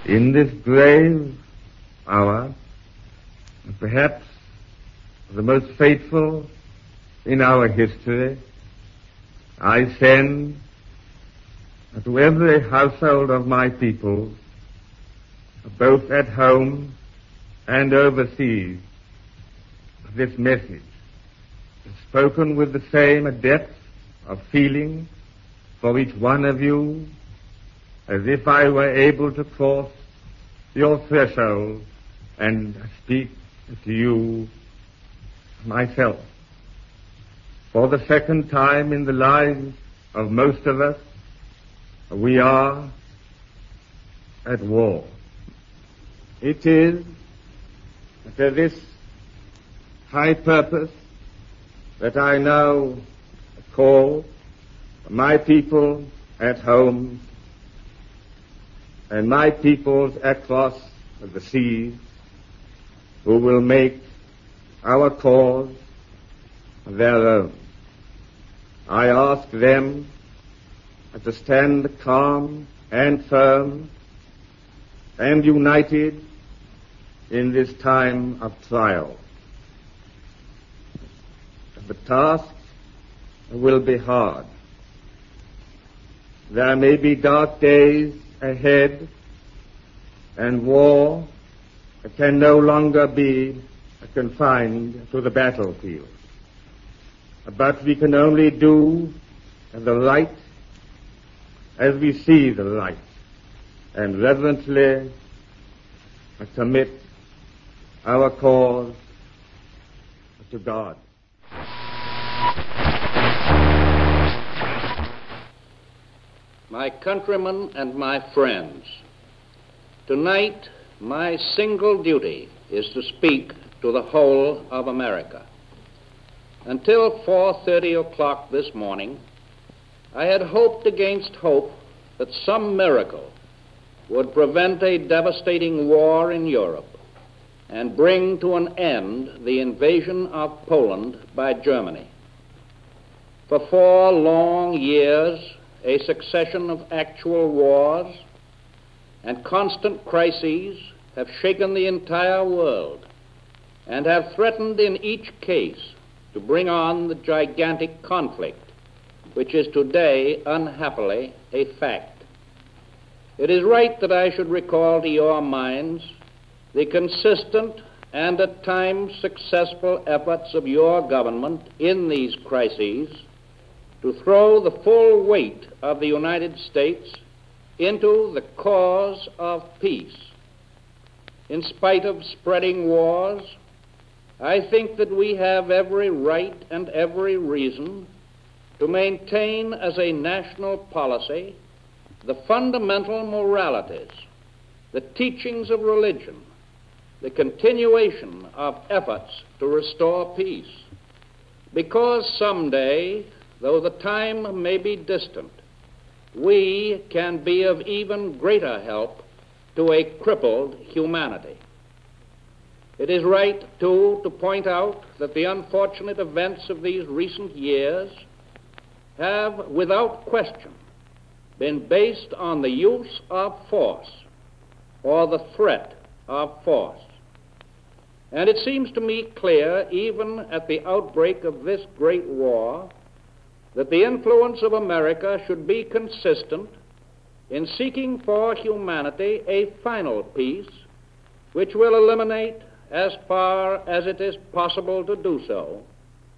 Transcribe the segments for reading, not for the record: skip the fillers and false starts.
In this grave hour, perhaps the most fateful in our history, I send to every household of my people, both at home and overseas, this message, spoken with the same depth of feeling for each one of you as if I were able to cross your threshold and speak to you myself. For the second time in the lives of most of us, we are at war. It is to this high purpose that I now call my people at home and my peoples across the seas who will make our cause their own. I ask them to stand calm and firm and united in this time of trial. The task will be hard. There may be dark days ahead, and war can no longer be confined to the battlefield. But we can only do the light as we see the light, and reverently commit our cause to God. My countrymen and my friends, tonight my single duty is to speak to the whole of America. Until 4:30 o'clock this morning, I had hoped against hope that some miracle would prevent a devastating war in Europe and bring to an end the invasion of Poland by Germany. For 4 long years, a succession of actual wars and constant crises have shaken the entire world and have threatened in each case to bring on the gigantic conflict which is today, unhappily, a fact. It is right that I should recall to your minds the consistent and at times successful efforts of your government in these crises to throw the full weight of the United States into the cause of peace. In spite of spreading wars, I think that we have every right and every reason to maintain as a national policy the fundamental moralities, the teachings of religion, the continuation of efforts to restore peace. Because someday, though the time may be distant, we can be of even greater help to a crippled humanity. It is right, too, to point out that the unfortunate events of these recent years have, without question, been based on the use of force or the threat of force. And it seems to me clear, even at the outbreak of this great war, that the influence of America should be consistent in seeking for humanity a final peace which will eliminate, as far as it is possible to do so,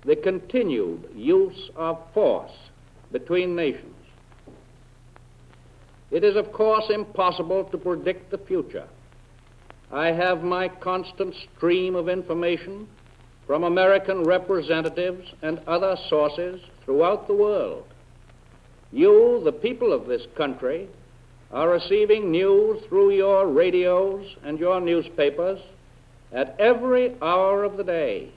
the continued use of force between nations. It is, of course, impossible to predict the future. I have my constant stream of information from American representatives and other sources throughout the world. You, the people of this country, are receiving news through your radios and your newspapers at every hour of the day.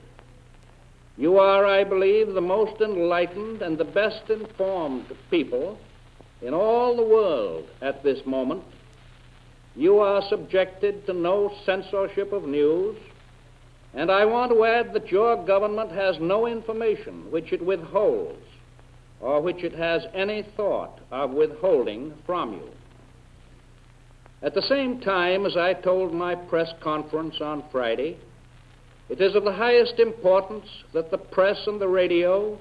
You are, I believe, the most enlightened and the best informed people in all the world at this moment. You are subjected to no censorship of news, and I want to add that your government has no information which it withholds or which it has any thought of withholding from you. At the same time, as I told my press conference on Friday, it is of the highest importance that the press and the radio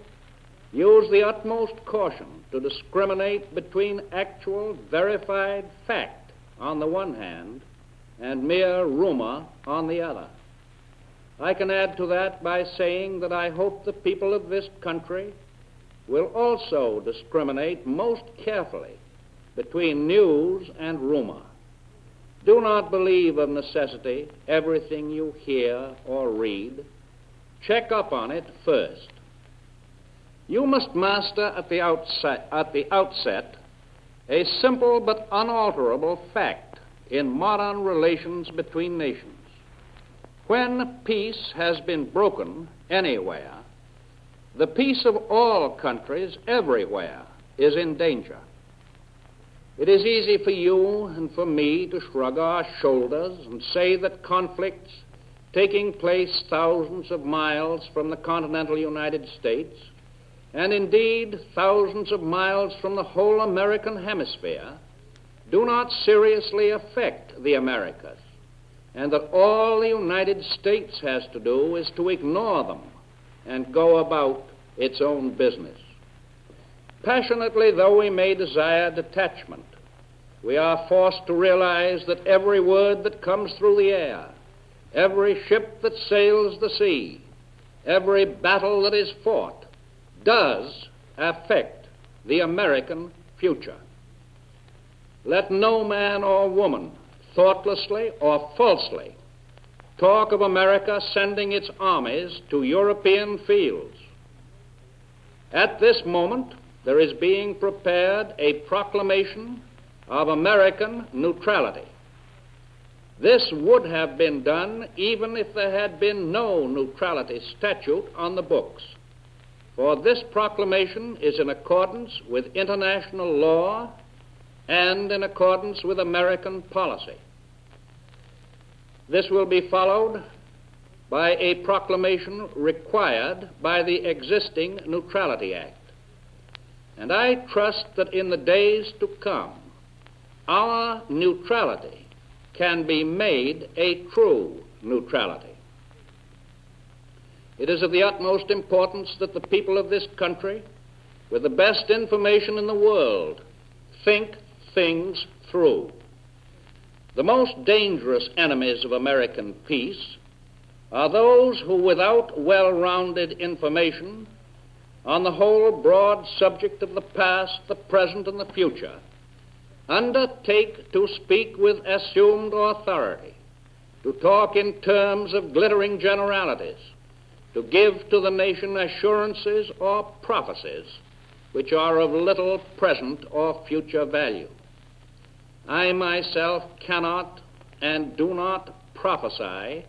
use the utmost caution to discriminate between actual, verified fact on the one hand and mere rumor on the other. I can add to that by saying that I hope the people of this country will also discriminate most carefully between news and rumor. Do not believe of necessity everything you hear or read. Check up on it first. You must master at the outset a simple but unalterable fact in modern relations between nations. When peace has been broken anywhere, the peace of all countries everywhere is in danger. It is easy for you and for me to shrug our shoulders and say that conflicts taking place thousands of miles from the continental United States, and indeed thousands of miles from the whole American hemisphere, do not seriously affect the Americas, and that all the United States has to do is to ignore them and go about its own business. Passionately though we may desire detachment, we are forced to realize that every word that comes through the air, every ship that sails the sea, every battle that is fought, does affect the American future. Let no man or woman, thoughtlessly or falsely, talk of America sending its armies to European fields. At this moment, there is being prepared a proclamation of American neutrality. This would have been done even if there had been no neutrality statute on the books, for this proclamation is in accordance with international law and in accordance with American policy. This will be followed by a proclamation required by the existing Neutrality Act. And I trust that in the days to come, our neutrality can be made a true neutrality. It is of the utmost importance that the people of this country, with the best information in the world, think things through. The most dangerous enemies of American peace are those who, without well-rounded information on the whole broad subject of the past, the present, and the future, undertake to speak with assumed authority, to talk in terms of glittering generalities, to give to the nation assurances or prophecies which are of little present or future value. I myself cannot and do not prophesy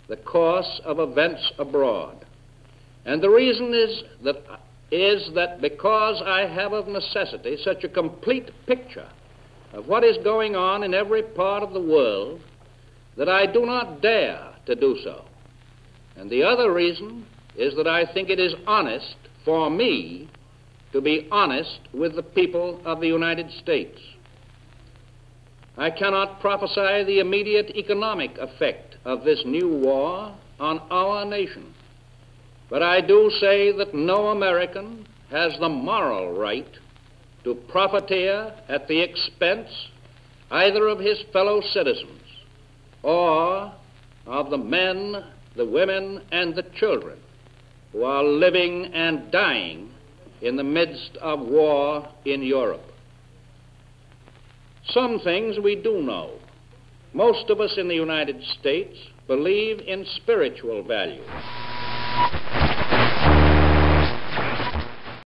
the course of events abroad. And the reason is that because I have of necessity such a complete picture of what is going on in every part of the world that I do not dare to do so. And the other reason is that I think it is honest for me to be honest with the people of the United States. I cannot prophesy the immediate economic effect of this new war on our nation, but I do say that no American has the moral right to profiteer at the expense either of his fellow citizens or of the men, the women, and the children who are living and dying in the midst of war in Europe. Some things we do know. Most of us in the United States believe in spiritual values.